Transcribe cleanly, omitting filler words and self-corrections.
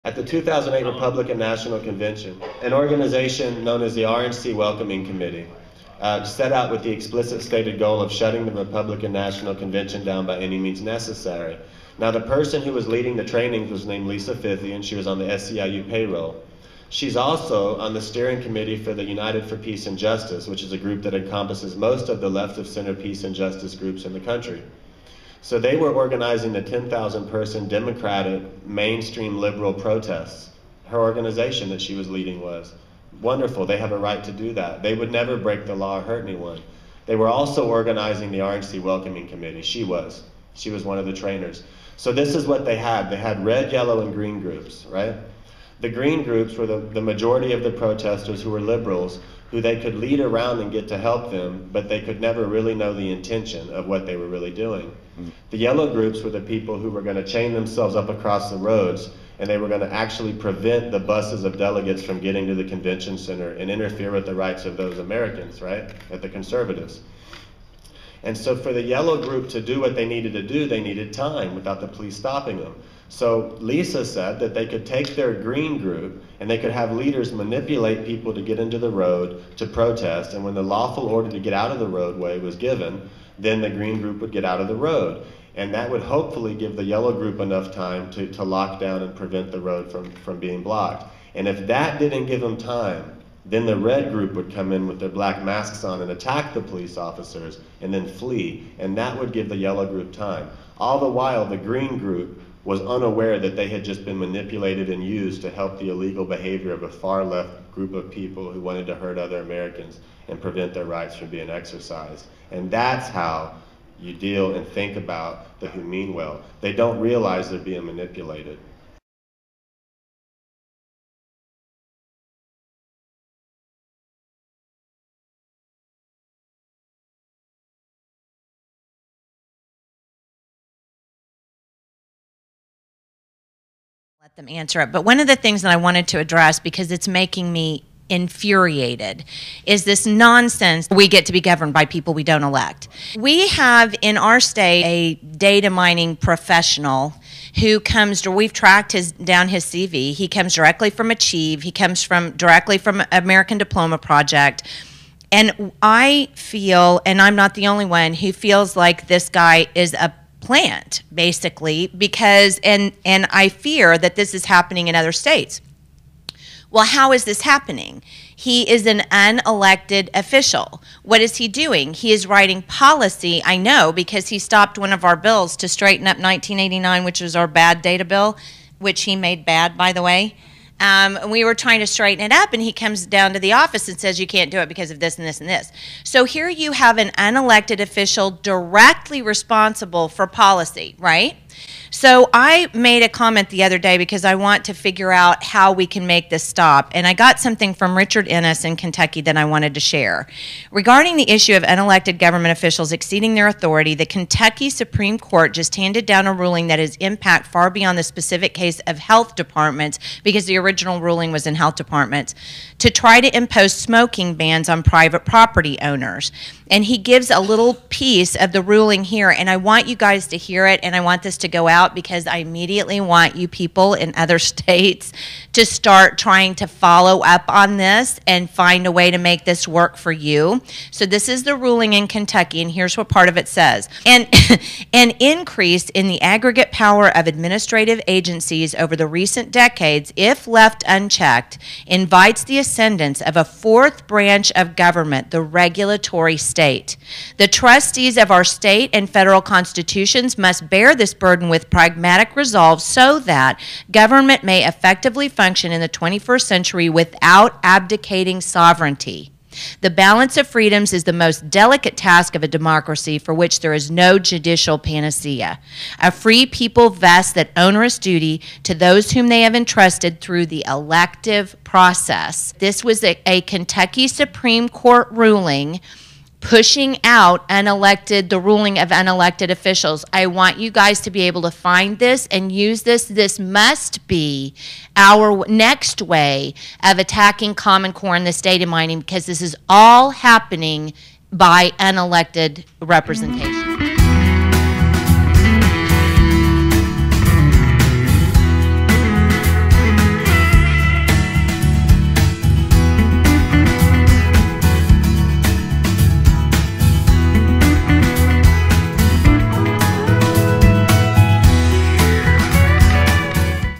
At the 2008 Republican National Convention, an organization known as the RNC Welcoming Committee set out with the explicit stated goal of shutting the Republican National Convention down by any means necessary. Now, the person who was leading the trainings was named Lisa Fithy, and she was on the SCIU payroll. She's also on the steering committee for the United for Peace and Justice, which is a group that encompasses most of the left of center peace and justice groups in the country. So they were organizing the 10,000 person Democratic mainstream liberal protests. Her organization that she was leading was. Wonderful, they have a right to do that. They would never break the law or hurt anyone. They were also organizing the RNC Welcoming Committee. She was one of the trainers. So this is what they had. They had red, yellow, and green groups, right? The green groups were the majority of the protesters who were liberals, who they could lead around and get to help them, but they could never really know the intention of what they were really doing. The yellow groups were the people who were going to chain themselves up across the roads, and they were going to actually prevent the buses of delegates from getting to the convention center and interfere with the rights of those Americans, right, at the conservatives. And so for the yellow group to do what they needed to do, they needed time without the police stopping them. So Lisa said that they could take their green group and they could have leaders manipulate people to get into the road to protest, and when the lawful order to get out of the roadway was given, then the green group would get out of the road. And that would hopefully give the yellow group enough time to lock down and prevent the road from being blocked. And if that didn't give them time, then the red group would come in with their black masks on and attack the police officers and then flee. And that would give the yellow group time. All the while, the green group was unaware that they had just been manipulated and used to help the illegal behavior of a far left group of people who wanted to hurt other Americans and prevent their rights from being exercised. And that's how you deal and think about the who mean well. They don't realize they're being manipulated. Let them answer it. But one of the things that I wanted to address, because it's making me infuriated, is this nonsense we get to be governed by people we don't elect. We have in our state a data mining professional who comes, we've tracked down his CV. He comes directly from Achieve. He comes directly from American Diploma Project. And I feel, and I'm not the only one, who feels like this guy is a plant, basically, because, and I fear that this is happening in other states. Well, how is this happening? He is an unelected official. What is he doing? He is writing policy, I know, because he stopped one of our bills to straighten up 1989, which was our bad data bill, which he made bad, by the way. We were trying to straighten it up, and he comes down to the office and says, you can't do it because of this and this and this. So here you have an unelected official directly responsible for policy, right? So I made a comment the other day because I want to figure out how we can make this stop. And I got something from Richard Ennis in Kentucky that I wanted to share. Regarding the issue of unelected government officials exceeding their authority, the Kentucky Supreme Court just handed down a ruling that has impact far beyond the specific case of health departments, because the original ruling was in health departments, to try to impose smoking bans on private property owners. And he gives a little piece of the ruling here, and I want you guys to hear it, and I want this to go out because I immediately want you people in other states to start trying to follow up on this and find a way to make this work for you. So this is the ruling in Kentucky, and here's what part of it says. And an increase in the aggregate power of administrative agencies over the recent decades, if left unchecked, invites the ascendance of a fourth branch of government, the regulatory state. The trustees of our state and federal constitutions must bear this burden with pragmatic resolve so that government may effectively function in the 21st century without abdicating sovereignty. The balance of freedoms is the most delicate task of a democracy for which there is no judicial panacea. A free people vest that onerous duty to those whom they have entrusted through the elective process. This was a Kentucky Supreme Court ruling pushing out the ruling of unelected officials. I want you guys to be able to find this and use this. This must be our next way of attacking Common Core in this data mining, because this is all happening by unelected representation.